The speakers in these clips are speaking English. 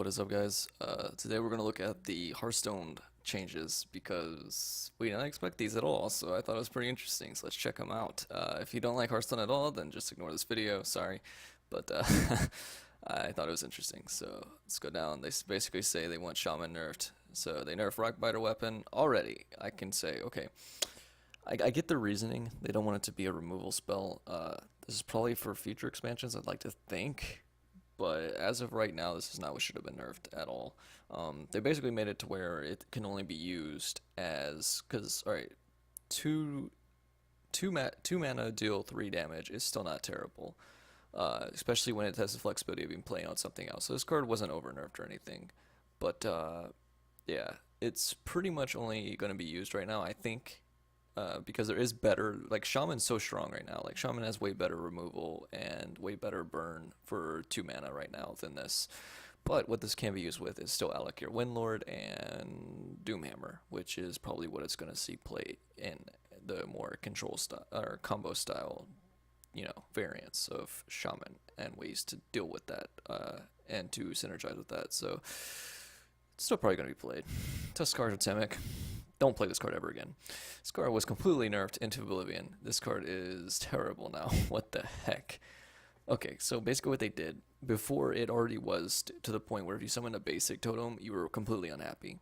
is up, guys? Today we're gonna look at the Hearthstone changes because we didn't expect these at all, so I thought it was pretty interesting. So let's check them out. If you don't like Hearthstone at all, then just ignore this video. Sorry, but I thought it was interesting. So let's go down. They basically say they want Shaman nerfed, so they nerf Rockbiter weapon already. I can say, okay, I get the reasoning. They don't want it to be a removal spell. This is probably for future expansions, I'd like to think. But as of right now, this is not what should have been nerfed at all. They basically made it to where it can only be used as, because, alright, two mana deal 3 damage is still not terrible. Especially when it has the flexibility of being playing on something else. So this card wasn't over nerfed or anything. But yeah, it's pretty much only going to be used right now, I think. Because there is better, like Shaman's so strong right now. Like Shaman has way better removal and way better burn for 2 mana right now than this. But what this can be used with is still Alakir Windlord and Doomhammer, which is probably what it's going to see played in the more control style or combo style, variants of Shaman and ways to deal with that and to synergize with that. So it's still probably going to be played. Tuskar Totemic. Don't play this card ever again. This card was completely nerfed into oblivion. This card is terrible now. What the heck? Okay, so basically what they did, before it already was to the point where if you summoned a basic totem, you were completely unhappy.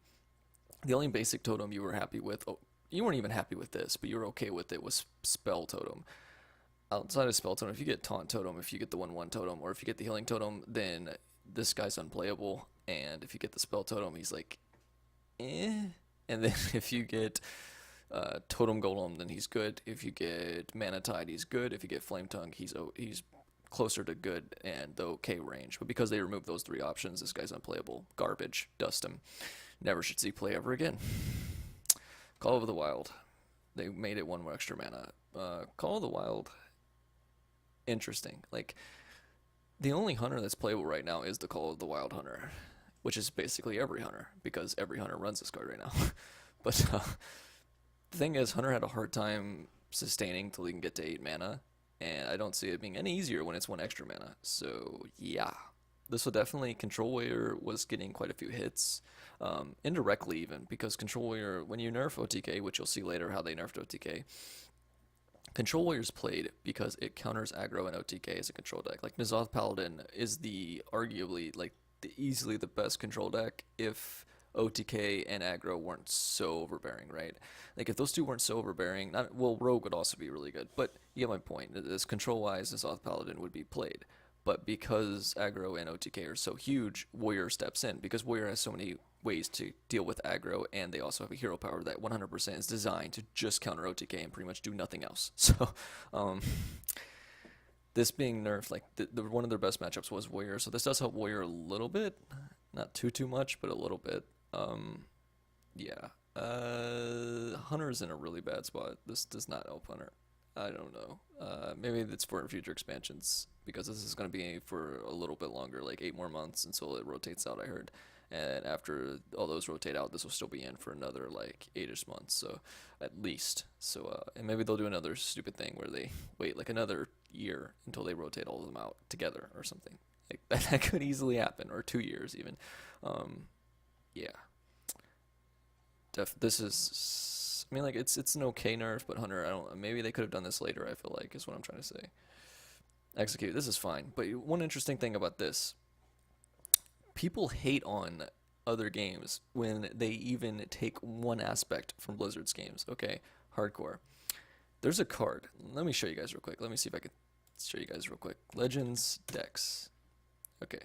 The only basic totem you were happy with, you weren't even happy with this, but you were okay with it, was Spell Totem. Outside of Spell Totem, if you get Taunt Totem, if you get the 1/1 Totem, or if you get the Healing Totem, then this guy's unplayable. And if you get the Spell Totem, he's like, eh. And then if you get Totem Golem, then he's good. If you get Mana Tide, he's good. If you get Flame Tongue, he's closer to good and the okay range. But because they removed those 3 options, this guy's unplayable. Garbage. Dust him. Never should see play ever again. Call of the Wild. They made it 1 more extra mana. Call of the Wild. Interesting. Like, the only hunter that's playable right now is the Call of the Wild hunter, which is basically every hunter, because every hunter runs this card right now. But the thing is, Hunter had a hard time sustaining till he can get to 8 mana, and I don't see it being any easier when it's 1 extra mana. So yeah, this will definitely, Control Warrior was getting quite a few hits, indirectly even, because Control Warrior, when you nerf OTK, which you'll see later how they nerfed OTK, Control Warrior's played because it counters aggro and OTK as a control deck. Like N'Zoth Paladin is arguably easily the best control deck if OTK and aggro weren't so overbearing, right? Like if those two weren't so overbearing, Rogue would also be really good, but you get my point. As control-wise, N'Zoth Paladin would be played. But because aggro and OTK are so huge, Warrior steps in, because Warrior has so many ways to deal with aggro, and they also have a hero power that 100% is designed to just counter OTK and pretty much do nothing else. So, this being nerfed, like one of their best matchups was Warrior, so this does help Warrior a little bit, not too much, but a little bit. Yeah. Hunter's in a really bad spot. This does not help Hunter. I don't know. Maybe it's for future expansions, because this is going to be for a little bit longer, like 8 more months until it rotates out, I heard. And after all those rotate out, this will still be in for another like 8ish months, so at least. So and maybe they'll do another stupid thing where they wait like another year until they rotate all of them out together or something. Like that could easily happen, or 2 years even. Yeah. This is, I mean, like it's an okay nerf, but Hunter, maybe they could have done this later. I feel like is what I'm trying to say. Execute. This is fine, but one interesting thing about this. People hate on other games when they even take one aspect from Blizzard's games. Okay, hardcore. There's a card. Let me show you guys real quick. Let me see if I can show you guys real quick. Legends decks. Okay,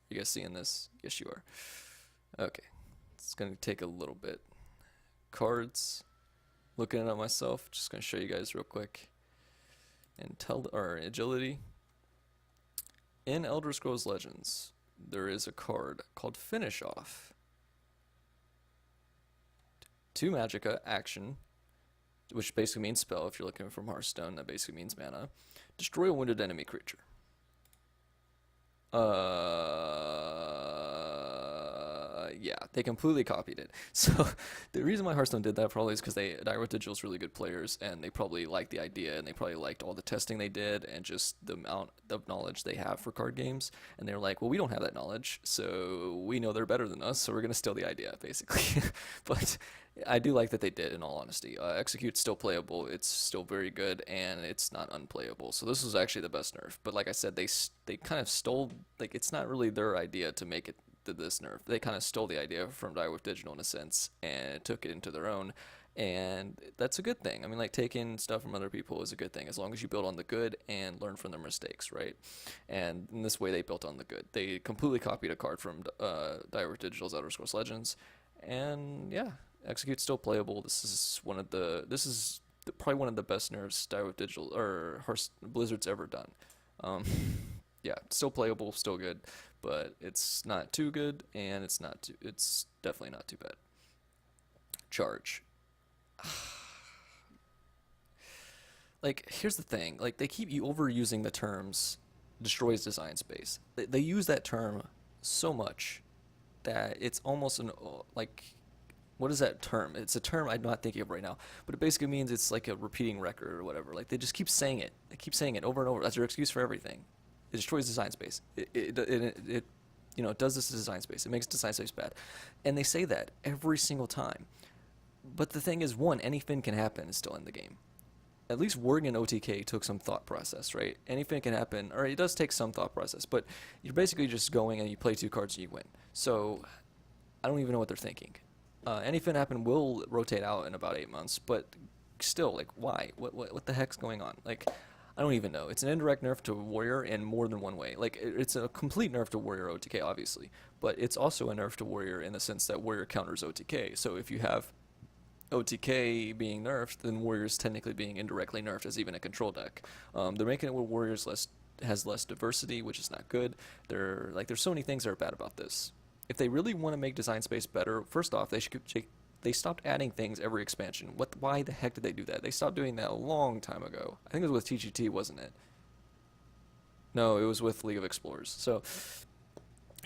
you guys seeing this? Yes, you are. Okay, it's gonna take a little bit. Cards. Looking it up myself. Just gonna show you guys real quick. And agility. In Elder Scrolls Legends, there is a card called Finish Off. 2 magicka, action, which basically means spell. If you're looking from Hearthstone, that basically means mana. Destroy a wounded enemy creature. Yeah, they completely copied it. So the reason why Hearthstone did that probably is because they Direct Digital's really good players, and they probably liked the idea, and they probably liked all the testing they did, and just the amount of knowledge they have for card games. And they're like, well, we don't have that knowledge, so we know they're better than us, so we're gonna steal the idea, basically. But I do like that they did, in all honesty. Execute's still playable, it's still very good, and it's not unplayable. So this was actually the best nerf. But like I said, they kind of stole, like, it's not really their idea to make it this nerf. They kind of stole the idea from Direwolf Digital in a sense and took it into their own. And that's a good thing. I mean, like, taking stuff from other people is a good thing as long as you build on the good and learn from their mistakes, right? And in this way, they built on the good. They completely copied a card from Direwolf Digital's Outer Scrolls Legends, and yeah, Execute's still playable. This is probably one of the best nerfs Direwolf Digital or Blizzard's ever done. Um, yeah, still playable, still good, but it's not too good, and it's definitely not too bad. Charge. Like, here's the thing. Like, they keep you overusing the terms destroys design space. They use that term so much that it's almost like, what is that term? It's a term I'm not thinking of right now, but it basically means it's like a repeating record or whatever. Like, they just keep saying it. They keep saying it over and over. That's their excuse for everything. It destroys design space. It it does this to design space. It makes design space bad, and they say that every single time. But the thing is, one, anything can happen is still in the game. At least wording an OTK took some thought process, right? Anything can happen, or it does take some thought process, but you're basically just going and you play two cards and you win. So I don't even know what they're thinking. Anything happen will rotate out in about 8 months, but still, like, why? What the heck's going on? Like, I don't even know. It's an indirect nerf to Warrior in more than one way. Like, it's a complete nerf to Warrior OTK, obviously, but it's also a nerf to Warrior in the sense that Warrior counters OTK. So if you have OTK being nerfed, then Warriors technically being indirectly nerfed as even a control deck. They're making it where Warriors has less diversity, which is not good. There's so many things that are bad about this. If they really want to make design space better, first off, they stopped adding things every expansion. Why the heck did they do that? They stopped doing that a long time ago. I think it was with TGT, wasn't it? No, it was with League of Explorers. So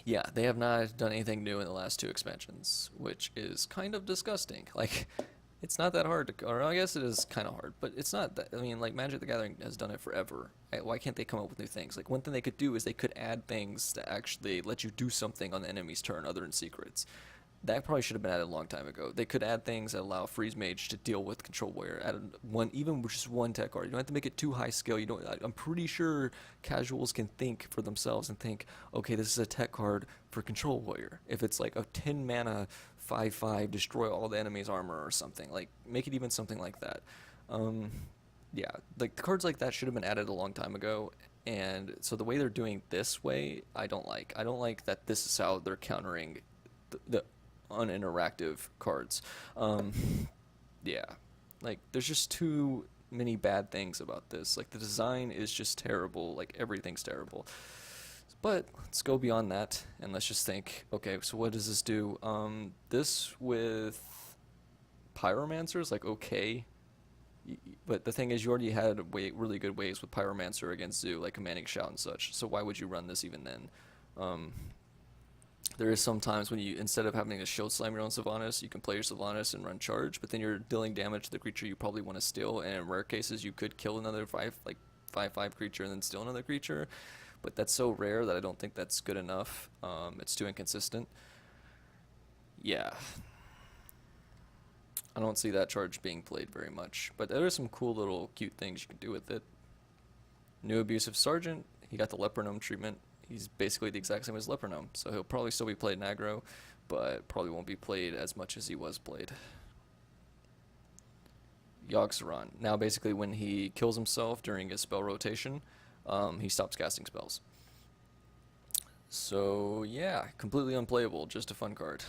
yeah, they have not done anything new in the last two expansions, which is kind of disgusting. Like, it's not that hard to, or I guess it is kind of hard, but it's not that, I mean, like, Magic the Gathering has done it forever. Why can't they come up with new things? Like, one thing they could do is they could add things that actually let you do something on the enemy's turn other than secrets. That probably should have been added a long time ago. They could add things that allow Freeze Mage to deal with Control Warrior. Add one, even with just one tech card. You don't have to make it too high skill. I'm pretty sure casuals can think for themselves and think, okay, this is a tech card for Control Warrior. If it's like a 10 mana 5/5 destroy all the enemy's armor or something, like, make it even something like that. Yeah, like, the cards like that should have been added a long time ago. And so the way they're doing this way, I don't like. I don't like that this is how they're countering the uninteractive cards. Yeah, like, there's just too many bad things about this. Like, the design is just terrible. Like, everything's terrible. But let's go beyond that and let's just think, okay, so what does this do? This with Pyromancers, like, okay. But the thing is, you already had really good ways with Pyromancer against Zoo, like Commanding Shout and such. So why would you run this even then? There is sometimes when you, instead of having a shield slam your own Sylvanas, you can play your Sylvanas and run charge, but then you're dealing damage to the creature you probably want to steal, and in rare cases you could kill another 5/5 creature and then steal another creature, but that's so rare that I don't think that's good enough. It's too inconsistent. Yeah. I don't see that charge being played very much, but there are some cool little cute things you can do with it. New Abusive Sergeant, he got the Leper Gnome treatment. He's basically the exact same as Leper Gnome, so he'll probably still be played in aggro, but probably won't be played as much as he was played. Yogg-Saron. Now basically when he kills himself during his spell rotation, he stops casting spells. So yeah, completely unplayable, just a fun card.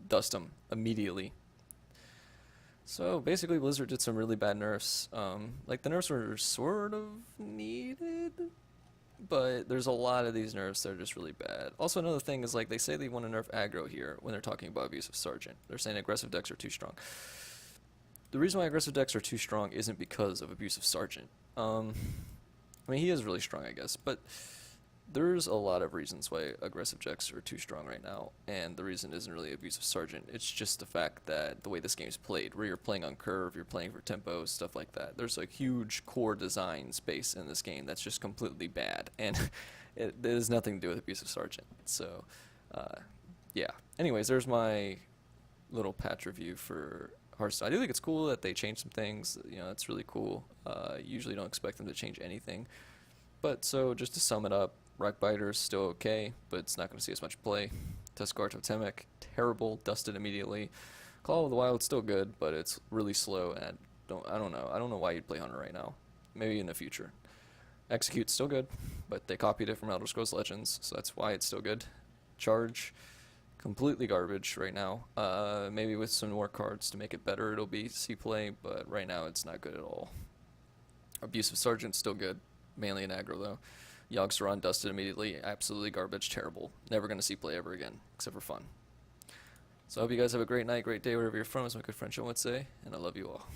Dust him immediately. So basically Blizzard did some really bad nerfs. Like, the nerfs were sort of needed, but there's a lot of these nerfs that are just really bad. Also, another thing is, like, they say they want to nerf aggro here when they're talking about Abusive Sergeant. They're saying aggressive decks are too strong. The reason why aggressive decks are too strong isn't because of Abusive Sergeant. I mean, he is really strong, I guess, but There's a lot of reasons why aggressive checks are too strong right now, and the reason isn't really abusive sergeant. It's just the fact that the way this game's played, where you're playing on curve, you're playing for tempo, stuff like that. There's a huge core design space in this game that's just completely bad, and it has nothing to do with abusive sergeant. So, uh, yeah. Anyways, there's my little patch review for Hearthstone. I do think it's cool that they changed some things. You know, it's really cool. Usually don't expect them to change anything. But so just to sum it up, Rockbiter's still okay, but it's not going to see as much play. Tuskar Totemic, terrible, dusted immediately. Call of the Wild still good, but it's really slow, and I don't know. I don't know why you'd play Hunter right now. Maybe in the future. Execute still good, but they copied it from Elder Scrolls Legends, so that's why it's still good. Charge, completely garbage right now. Maybe with some more cards to make it better, it'll be C play, but right now it's not good at all. Abusive Sergeant still good, mainly in aggro though. Yogg-Saron dusted immediately, absolutely garbage, terrible. Never gonna see play ever again, except for fun. So I hope you guys have a great night, great day, wherever you're from, as my good friend Sean would say, and I love you all.